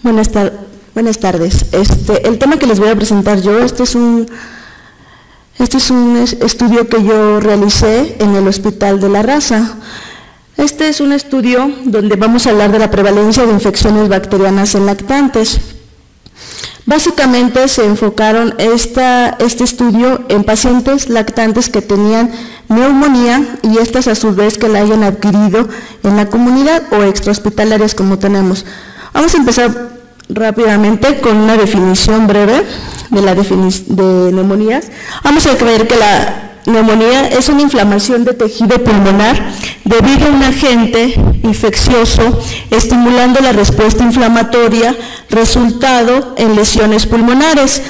Buenas tardes. El tema que les voy a presentar yo, este es un estudio que yo realicé en el Hospital de la Raza. Este es un estudio donde vamos a hablar de la prevalencia de infecciones bacterianas en lactantes. Básicamente se enfocaron este estudio en pacientes lactantes que tenían neumonía y estas a su vez que la hayan adquirido en la comunidad o extrahospitalarias como tenemos. Vamos a empezar rápidamente con una definición breve de neumonías. Vamos a ver que la neumonía es una inflamación de tejido pulmonar debido a un agente infeccioso estimulando la respuesta inflamatoria, resultado en lesiones pulmonares.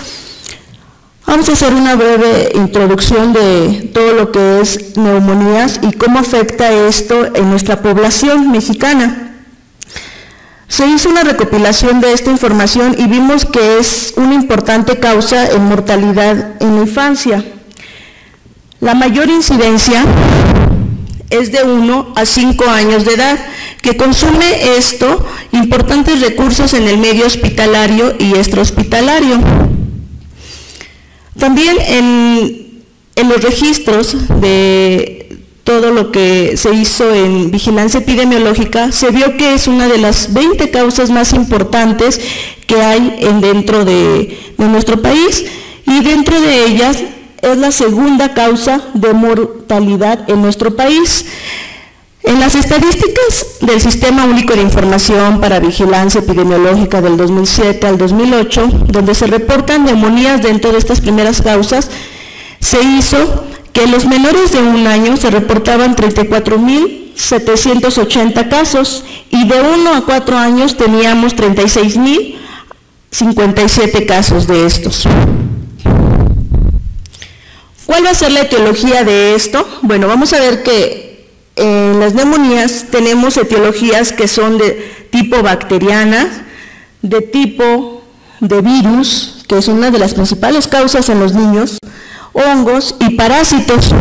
Vamos a hacer una breve introducción de todo lo que es neumonías y cómo afecta esto en nuestra población mexicana. Se hizo una recopilación de esta información y vimos que es una importante causa en mortalidad en la infancia. La mayor incidencia es de 1 a 5 años de edad, que consume esto importantes recursos en el medio hospitalario y extrahospitalario. También en los registros de todo lo que se hizo en vigilancia epidemiológica, se vio que es una de las 20 causas más importantes que hay dentro de nuestro país y dentro de ellas es la segunda causa de mortalidad en nuestro país. En las estadísticas del Sistema Único de Información para Vigilancia Epidemiológica del 2007 al 2008, donde se reportan neumonías dentro de estas primeras causas, se hizo que en los menores de 1 año se reportaban 34.780 casos y de 1 a 4 años teníamos 36.057 casos de estos. ¿Cuál va a ser la etiología de esto? Bueno, vamos a ver que en las neumonías tenemos etiologías que son de tipo bacteriana, de tipo de virus, que es una de las principales causas en los niños, hongos y parásitos.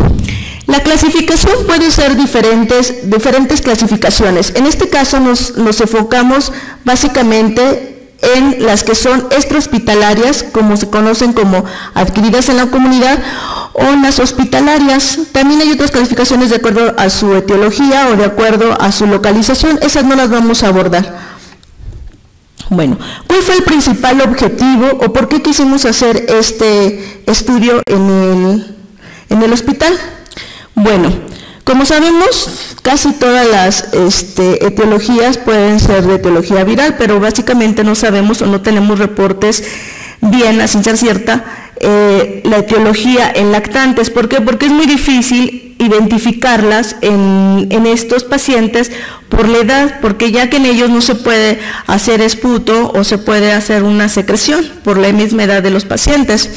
La clasificación puede ser diferentes clasificaciones. En este caso nos enfocamos básicamente en las que son extrahospitalarias, como se conocen como adquiridas en la comunidad, o en las hospitalarias. También hay otras clasificaciones de acuerdo a su etiología o de acuerdo a su localización, esas no las vamos a abordar. Bueno, ¿cuál fue el principal objetivo o por qué quisimos hacer este estudio en el hospital? Bueno, como sabemos, casi todas las etiologías pueden ser de etiología viral, pero básicamente no sabemos o no tenemos reportes bien a ciencia cierta la etiología en lactantes. ¿Por qué? Porque es muy difícil identificarlas en estos pacientes por la edad, porque ya que en ellos no se puede hacer esputo o se puede hacer una secreción por la misma edad de los pacientes.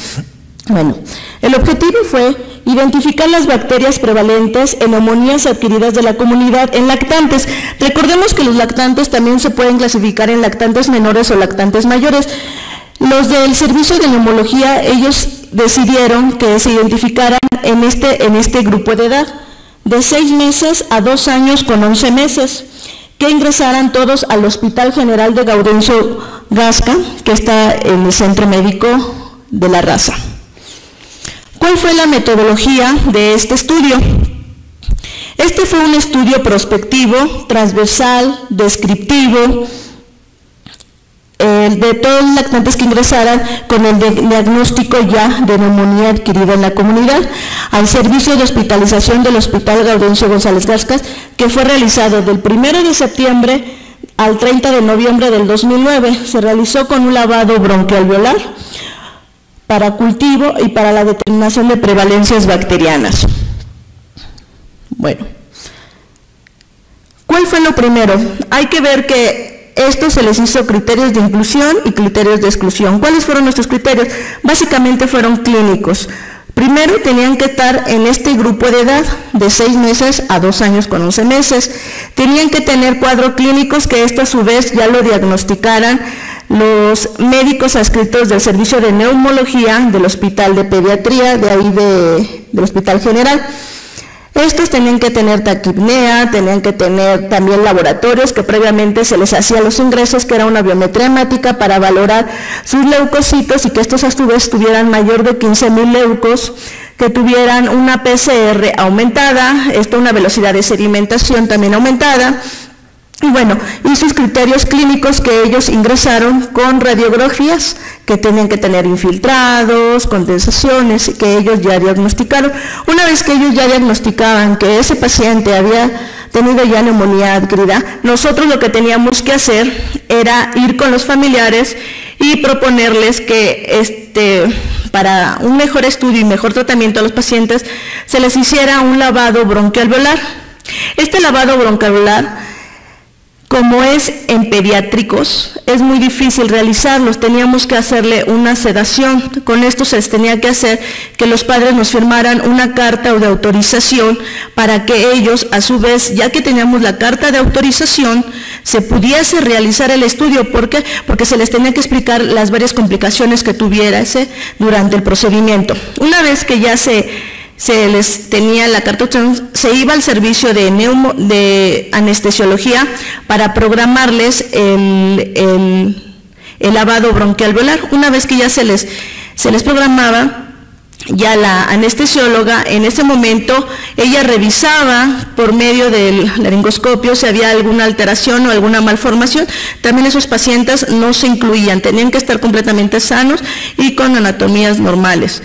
Bueno, el objetivo fue identificar las bacterias prevalentes en neumonías adquiridas de la comunidad en lactantes. Recordemos que los lactantes también se pueden clasificar en lactantes menores o lactantes mayores. Los del servicio de neumología, ellos decidieron que se identificaran en este grupo de edad, de 6 meses a 2 años con 11 meses, que ingresaran todos al Hospital General de Gaudencio Gasca, que está en el Centro Médico de la Raza. ¿Cuál fue la metodología de este estudio? Este fue un estudio prospectivo, transversal, descriptivo, de todos los lactantes que ingresaran con el diagnóstico ya de neumonía adquirida en la comunidad, al servicio de hospitalización del Hospital Gaudencio González Gascas, que fue realizado del 1 de septiembre al 30 de noviembre del 2009. Se realizó con un lavado bronquialveolar para cultivo y para la determinación de prevalencias bacterianas. Bueno, ¿cuál fue lo primero? Hay que ver que esto se les hizo criterios de inclusión y criterios de exclusión. ¿Cuáles fueron nuestros criterios? Básicamente fueron clínicos. Primero tenían que estar en este grupo de edad, de 6 meses a 2 años con 11 meses. Tenían que tener cuadros clínicos que esto a su vez ya lo diagnosticaran los médicos adscritos del servicio de neumología del Hospital de Pediatría, de ahí del Hospital General. Estos tenían que tener taquipnea, tenían que tener también laboratorios que previamente se les hacía los ingresos, que era una biometría hemática para valorar sus leucocitos y que estos a su vez tuvieran mayor de 15.000 leucos, que tuvieran una PCR aumentada, una velocidad de sedimentación también aumentada. Y bueno, y sus criterios clínicos que ellos ingresaron con radiografías que tenían que tener infiltrados, condensaciones, que ellos ya diagnosticaron. Una vez que ellos ya diagnosticaban que ese paciente había tenido ya neumonía adquirida, nosotros lo que teníamos que hacer era ir con los familiares y proponerles que para un mejor estudio y mejor tratamiento a los pacientes se les hiciera un lavado broncoalveolar. Este lavado broncoalveolar, como es en pediátricos, es muy difícil realizarlos, teníamos que hacerle una sedación. Con esto se les tenía que hacer que los padres nos firmaran una carta de autorización para que ellos, a su vez, ya que teníamos la carta de autorización, se pudiese realizar el estudio. ¿Por qué? Porque se les tenía que explicar las varias complicaciones que tuviera durante el procedimiento. Una vez que ya se les tenía la carta, se iba al servicio de anestesiología para programarles el lavado broncoalveolar. Una vez que ya se les programaba, ya la anestesióloga en ese momento, ella revisaba por medio del laringoscopio si había alguna alteración o alguna malformación. También esos pacientes no se incluían, tenían que estar completamente sanos y con anatomías normales.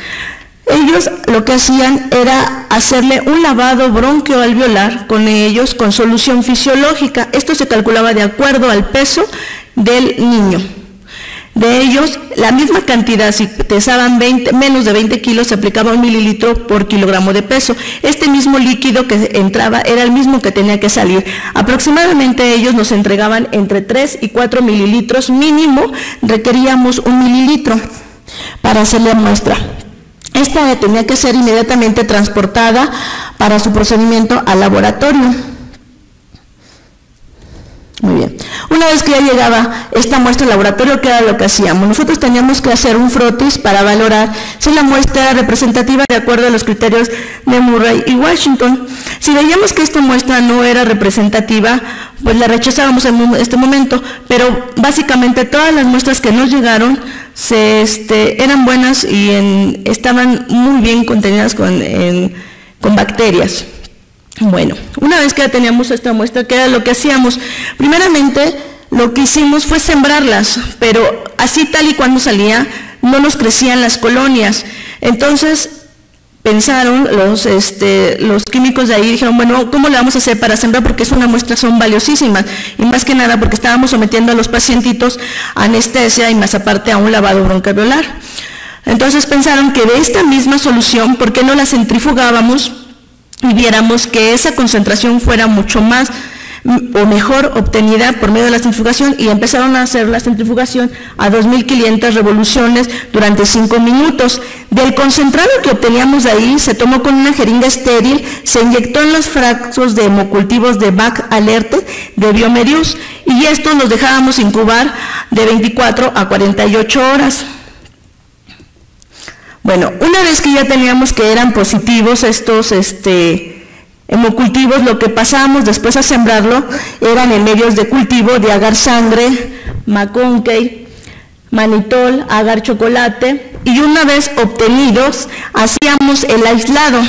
Ellos lo que hacían era hacerle un lavado broncoalveolar con ellos con solución fisiológica. Esto se calculaba de acuerdo al peso del niño. De ellos, la misma cantidad, si pesaban menos de 20 kilos, se aplicaba 1 mililitro por kilogramo de peso. Este mismo líquido que entraba era el mismo que tenía que salir. Aproximadamente ellos nos entregaban entre 3 y 4 mililitros mínimo, requeríamos 1 mililitro para hacerle muestra. Esta tenía que ser inmediatamente transportada para su procedimiento al laboratorio. Muy bien. Una vez que ya llegaba esta muestra al laboratorio, ¿qué era lo que hacíamos? Nosotros teníamos que hacer un frotis para valorar si la muestra era representativa de acuerdo a los criterios de Murray y Washington. Si veíamos que esta muestra no era representativa, pues la rechazábamos en este momento, pero básicamente todas las muestras que nos llegaron eran buenas y estaban muy bien contenidas con bacterias. Bueno, una vez que ya teníamos esta muestra, ¿qué era lo que hacíamos? Primeramente, lo que hicimos fue sembrarlas, pero así tal y cuando salía, no nos crecían las colonias. Entonces, pensaron los químicos de ahí, dijeron, bueno, ¿cómo le vamos a hacer para sembrar? Porque es una muestra, son valiosísimas, y más que nada porque estábamos sometiendo a los pacientitos a anestesia y más aparte a un lavado broncoalveolar. Entonces pensaron que de esta misma solución, ¿por qué no la centrifugábamos y viéramos que esa concentración fuera mucho más o mejor obtenida por medio de la centrifugación? Y empezaron a hacer la centrifugación a 2.500 revoluciones durante 5 minutos. Del concentrado que obteníamos de ahí, se tomó con una jeringa estéril, se inyectó en los frascos de hemocultivos de BAC Alerte de Biomedius, y estos los dejábamos incubar de 24 a 48 horas. Bueno, una vez que ya teníamos que eran positivos estos hemocultivos, lo que pasábamos después a sembrarlo eran en medios de cultivo de agar sangre, McConkey, manitol, agar chocolate, y una vez obtenidos hacíamos el aislado.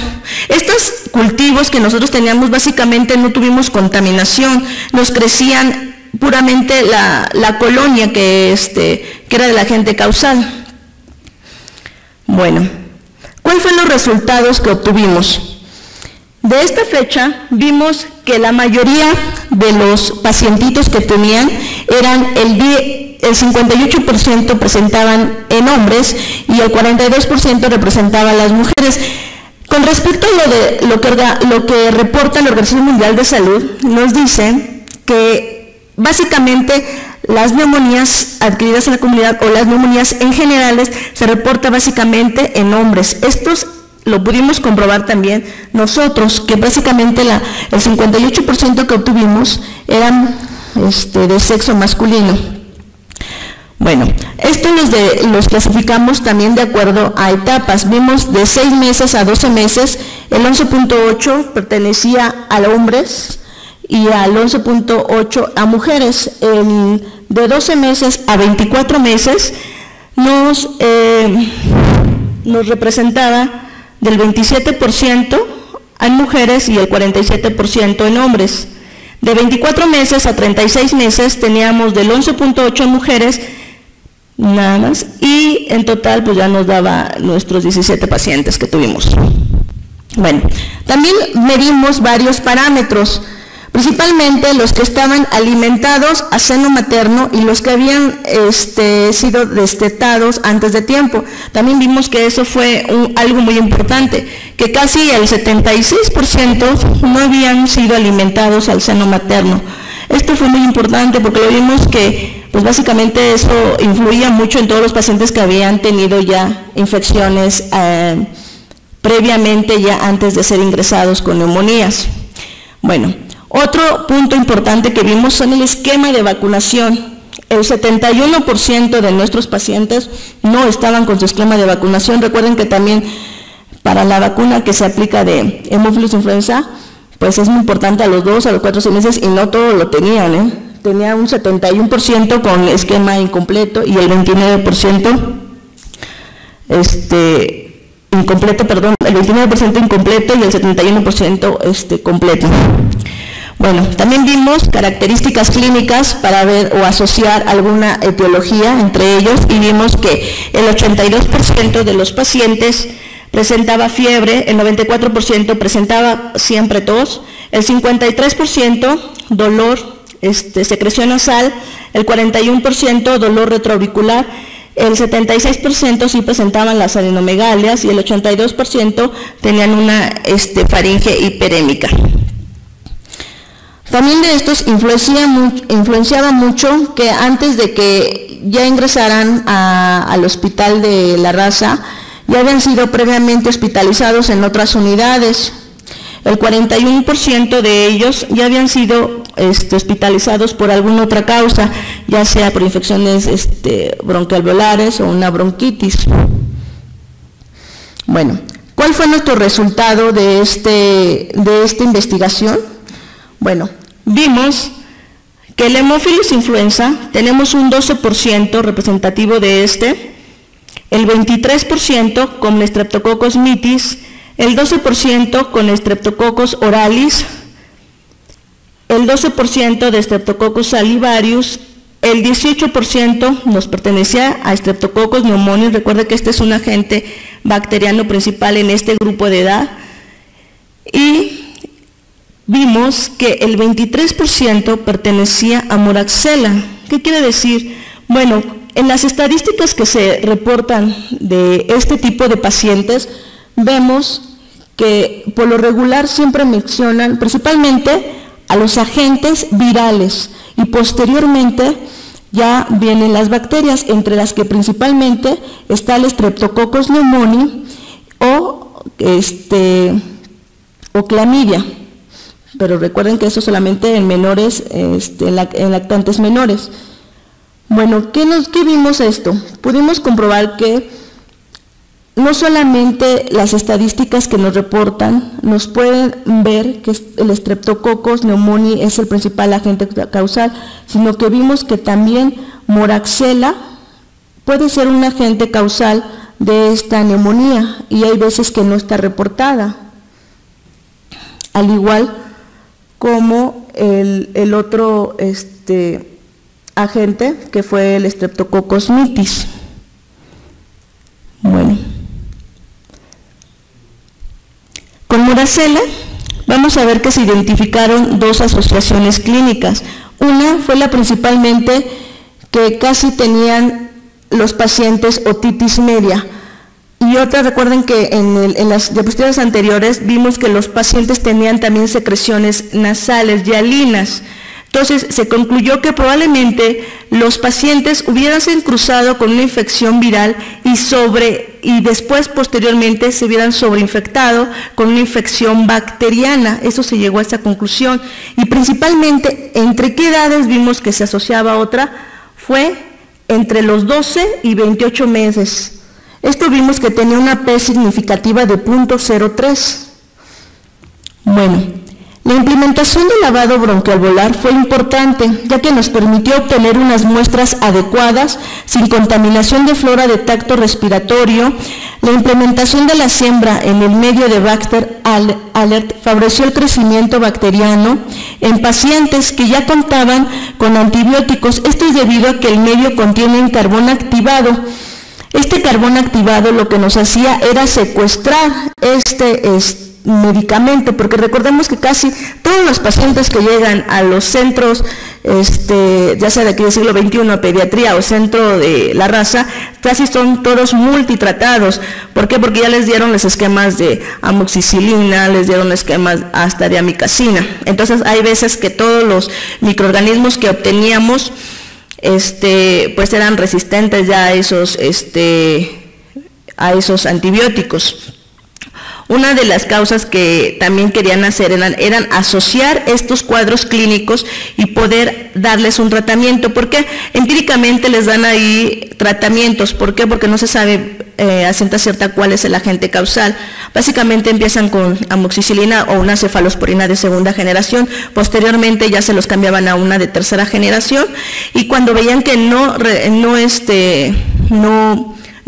Estos cultivos que nosotros teníamos básicamente no tuvimos contaminación, nos crecían puramente la colonia que era del agente causal. Bueno, ¿cuáles fueron los resultados que obtuvimos? De esta fecha vimos que la mayoría de los pacientitos que tenían eran el 58% presentaban en hombres y el 42% representaba a las mujeres. Con respecto a lo que reporta la Organización Mundial de Salud, nos dice que básicamente las neumonías adquiridas en la comunidad o las neumonías en generales se reporta básicamente en hombres. Estos lo pudimos comprobar también nosotros, que básicamente el 58% que obtuvimos eran de sexo masculino. Bueno, esto los clasificamos también de acuerdo a etapas. Vimos de 6 meses a 12 meses el 11.8 pertenecía a hombres y al 11.8 a mujeres. De 12 meses a 24 meses nos representaba del 27% en mujeres y el 47% en hombres. De 24 meses a 36 meses teníamos del 11.8 en mujeres nada más, y en total pues ya nos daba nuestros 17 pacientes que tuvimos. Bueno, también medimos varios parámetros, principalmente los que estaban alimentados a seno materno y los que habían sido destetados antes de tiempo. También vimos que eso fue algo muy importante, que casi el 76% no habían sido alimentados al seno materno. Esto fue muy importante porque lo vimos que pues básicamente eso influía mucho en todos los pacientes que habían tenido ya infecciones previamente, ya antes de ser ingresados con neumonías. Bueno, otro punto importante que vimos son el esquema de vacunación. El 71% de nuestros pacientes no estaban con su esquema de vacunación. Recuerden que también para la vacuna que se aplica de hemófilos influenza, pues es muy importante a los 2, a los 4, 6 meses, y no todos lo tenían, Tenía un 71% con esquema incompleto y el 29% incompleto, perdón, el 29% incompleto y el 71% completo. Bueno, también vimos características clínicas para ver o asociar alguna etiología entre ellos, y vimos que el 82% de los pacientes presentaba fiebre, el 94% presentaba siempre tos, el 53% dolor, secreción nasal, el 41% dolor retroauricular, el 76% sí presentaban las adenomegalias y el 82% tenían una faringe hiperémica. También de estos influenciaba mucho que antes de que ya ingresaran al hospital de La Raza, ya habían sido previamente hospitalizados en otras unidades. El 41% de ellos ya habían sido hospitalizados por alguna otra causa, ya sea por infecciones bronquialveolares o una bronquitis. Bueno, ¿cuál fue nuestro resultado de esta investigación? Bueno, vimos que el hemófilos influenza tenemos un 12% representativo de el 23% con Streptococcus mitis, el 12% con Streptococcus oralis, el 12% de Streptococcus salivarius, el 18% nos pertenecía a Streptococcus pneumoniae. Recuerde que este es un agente bacteriano principal en este grupo de edad, y vimos que el 23% pertenecía a Moraxella. ¿Qué quiere decir? Bueno, en las estadísticas que se reportan de este tipo de pacientes, vemos que por lo regular siempre mencionan principalmente a los agentes virales y posteriormente ya vienen las bacterias, entre las que principalmente está el Streptococcus pneumoniae o clamidia. Pero recuerden que eso solamente en menores, en lactantes menores. Bueno, ¿qué vimos esto? Pudimos comprobar que no solamente las estadísticas que nos reportan nos pueden ver que el Streptococcus pneumoniae es el principal agente causal, sino que vimos que también Moraxella puede ser un agente causal de esta neumonía, y hay veces que no está reportada, al igual como el otro agente que fue el Streptococcus mitis. Bueno, con Moraxella vamos a ver que se identificaron dos asociaciones clínicas. Una fue la principalmente que casi tenían los pacientes otitis media, y otra, recuerden que en las diapositivas anteriores vimos que los pacientes tenían también secreciones nasales, hialinas. Entonces se concluyó que probablemente los pacientes hubiesen cruzado con una infección viral y después posteriormente se hubieran sobreinfectado con una infección bacteriana. Eso se llegó a esta conclusión, y principalmente entre qué edades vimos que se asociaba otra, fue entre los 12 y 28 meses. Esto vimos que tenía una P significativa de 0.03. Bueno, la implementación del lavado broncoalveolar fue importante, ya que nos permitió obtener unas muestras adecuadas, sin contaminación de flora de tracto respiratorio. La implementación de la siembra en el medio de Baxter Alert favoreció el crecimiento bacteriano en pacientes que ya contaban con antibióticos. Esto es debido a que el medio contiene carbón activado. Este carbón activado lo que nos hacía era secuestrar este medicamento, porque recordemos que casi todos los pacientes que llegan a los centros, ya sea de aquí del siglo XXI, pediatría o centro de la raza, casi son todos multitratados. ¿Por qué? Porque ya les dieron los esquemas de amoxicilina, les dieron esquemas hasta de amicacina. Entonces hay veces que todos los microorganismos que obteníamos pues eran resistentes ya a esos antibióticos. Una de las causas que también querían hacer eran asociar estos cuadros clínicos y poder darles un tratamiento, porque empíricamente les dan ahí tratamientos. ¿Por qué? Porque no se sabe a ciencia cierta cuál es el agente causal. Básicamente empiezan con amoxicilina o una cefalosporina de segunda generación, posteriormente ya se los cambiaban a una de tercera generación, y cuando veían que no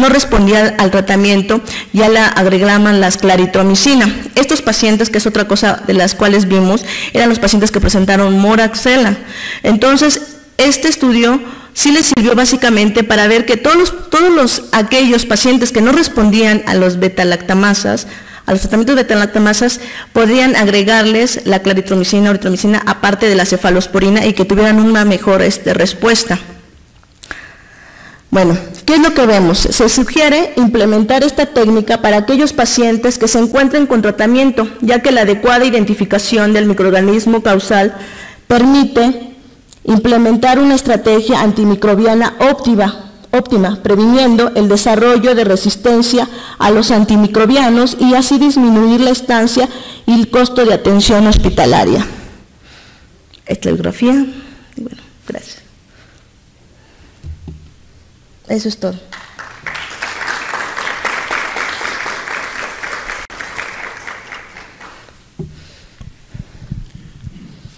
respondía al tratamiento, ya la agregaban la claritromicina. Estos pacientes, que es otra cosa de las cuales vimos, eran los pacientes que presentaron moraxela. Entonces, este estudio sí les sirvió básicamente para ver que aquellos pacientes que no respondían a los beta-lactamasas, a los tratamientos de beta-lactamasas, podrían agregarles la claritromicina o eritromicina aparte de la cefalosporina y que tuvieran una mejor respuesta. Bueno, ¿qué es lo que vemos? Se sugiere implementar esta técnica para aquellos pacientes que se encuentren con tratamiento, ya que la adecuada identificación del microorganismo causal permite implementar una estrategia antimicrobiana óptima, previniendo el desarrollo de resistencia a los antimicrobianos y así disminuir la estancia y el costo de atención hospitalaria. Estilografía. Bueno, gracias. Eso es todo.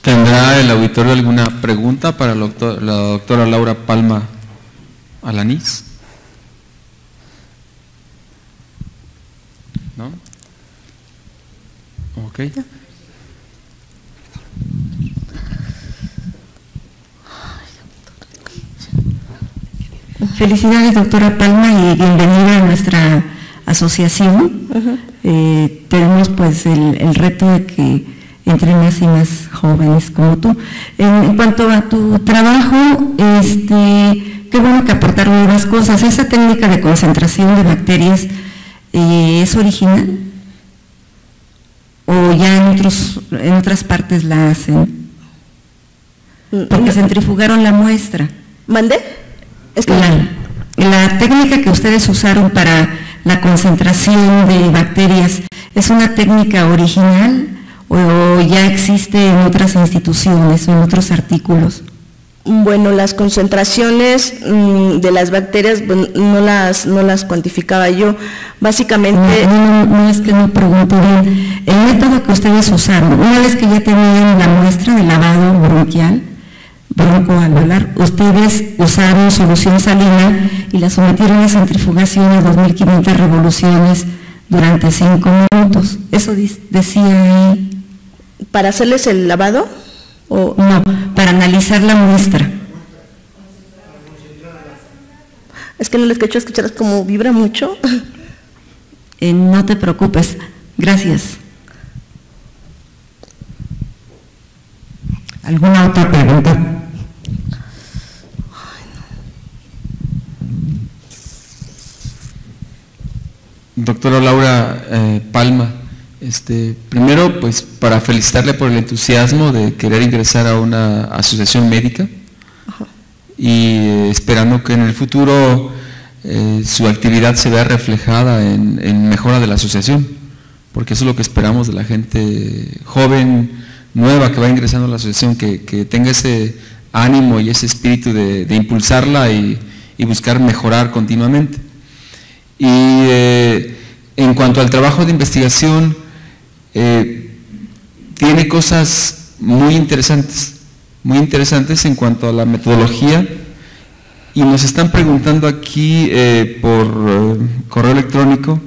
¿Tendrá el auditorio alguna pregunta para la doctora Laura Palma Alanís? ¿No? Ok. Felicidades, doctora Palma, y bienvenida a nuestra asociación. Tenemos pues el reto de que entre más y más jóvenes como tú. En cuanto a tu trabajo, qué bueno que aportaron nuevas cosas. ¿Esa técnica de concentración de bacterias es original? ¿O ya en otras partes la hacen? Porque centrifugaron la muestra. ¿Mandé? La técnica que ustedes usaron para la concentración de bacterias, ¿es una técnica original o ya existe en otras instituciones o en otros artículos? Bueno, las concentraciones de las bacterias no las cuantificaba yo. Básicamente… No es que no pregunto bien. El método que ustedes usaron, una vez que ya tenían la muestra de lavado broncoalveolar, ustedes usaron solución salina y la sometieron a centrifugación a 2500 revoluciones durante 5 minutos. ¿Eso decía ahí? ¿Para hacerles el lavado? ¿O? No, para analizar la muestra. Es que no les escucho escuchar, como vibra mucho. No te preocupes, gracias. ¿Alguna otra pregunta? Doctora Laura Palma, primero pues para felicitarle por el entusiasmo de querer ingresar a una asociación médica. Ajá. Y esperando que en el futuro su actividad se vea reflejada en mejora de la asociación, porque eso es lo que esperamos de la gente joven, nueva que va ingresando a la asociación, que tenga ese ánimo y ese espíritu de impulsarla y buscar mejorar continuamente. Y en cuanto al trabajo de investigación, tiene cosas muy interesantes en cuanto a la metodología, y nos están preguntando aquí por correo electrónico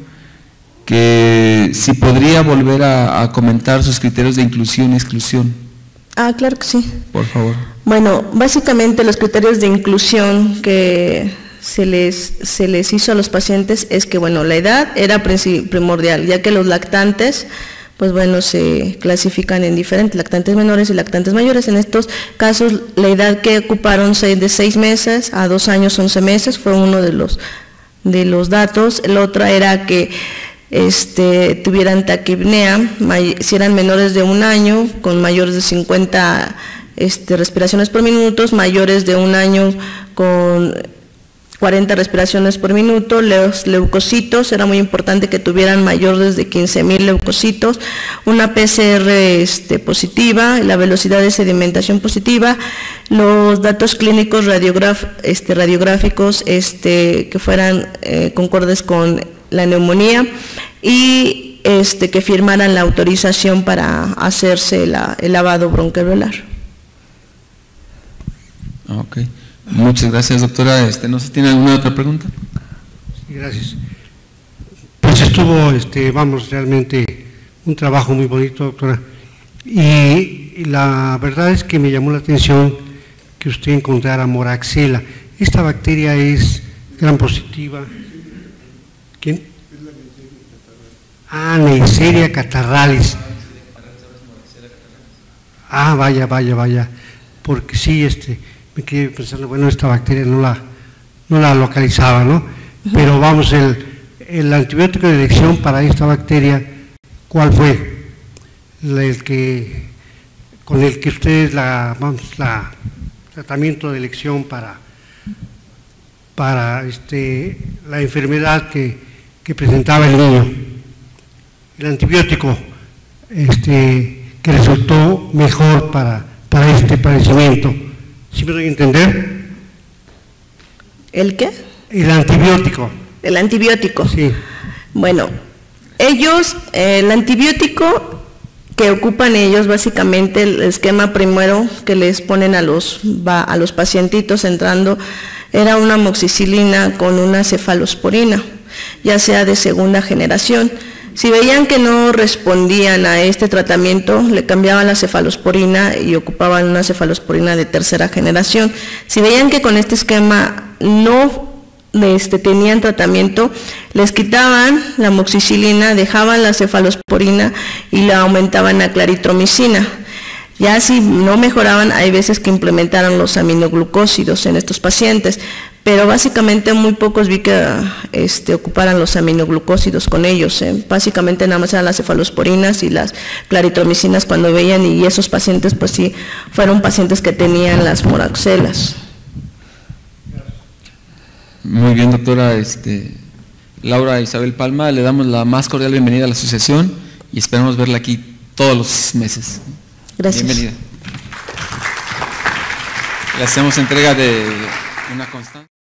que si podría volver a comentar sus criterios de inclusión y exclusión. Ah, claro que sí. Por favor. Bueno, básicamente los criterios de inclusión que se les hizo a los pacientes es que, bueno, la edad era primordial, ya que los lactantes, pues bueno, se clasifican en diferentes, lactantes menores y lactantes mayores. En estos casos, la edad que ocuparon de 6 meses a 2 años 11 meses fue uno de los datos. El otro era que tuvieran taquipnea, si eran menores de 1 año, con mayores de 50 respiraciones por minuto, mayores de 1 año con 40 respiraciones por minuto. Los leucocitos, era muy importante que tuvieran mayores de 15,000 leucocitos, una PCR positiva, la velocidad de sedimentación positiva, los datos clínicos radiográficos que fueran concordes con la neumonía, y que firmaran la autorización para hacerse el lavado broncoalveolar. Ok. Muchas gracias, doctora. No sé si tiene alguna otra pregunta. Sí, gracias. Pues estuvo, realmente un trabajo muy bonito, doctora. Y la verdad es que me llamó la atención que usted encontrara Moraxella. Esta bacteria es gram positiva. ¿Quién? Ah, Neisseria catarralis. Ah, vaya. Porque sí, me quedé pensando, bueno, esta bacteria no la localizaba, ¿no? Pero vamos, el antibiótico de elección para esta bacteria, ¿cuál fue? Con el que ustedes tratamiento de elección para la enfermedad que presentaba el niño. El antibiótico que resultó mejor para este padecimiento. ¿Sí me doy a entender? ¿El qué? El antibiótico. El antibiótico. Sí. Bueno, el antibiótico que ocupan ellos, básicamente el esquema primero que les ponen a los pacientitos entrando, era una amoxicilina con una cefalosporina, ya sea de segunda generación. Si veían que no respondían a este tratamiento, le cambiaban la cefalosporina y ocupaban una cefalosporina de tercera generación. Si veían que con este esquema no tenían tratamiento, les quitaban la amoxicilina, dejaban la cefalosporina y la aumentaban a claritromicina. Ya si no mejoraban, hay veces que implementaron los aminoglucósidos en estos pacientes, pero básicamente muy pocos vi que ocuparan los aminoglucósidos con ellos. Básicamente nada más eran las cefalosporinas y las claritromicinas cuando veían, y esos pacientes pues sí fueron pacientes que tenían las moraxelas. Muy bien, doctora Laura Isabel Palma, le damos la más cordial bienvenida a la asociación y esperamos verla aquí todos los meses. Gracias. Bienvenida. Le hacemos entrega de una constancia.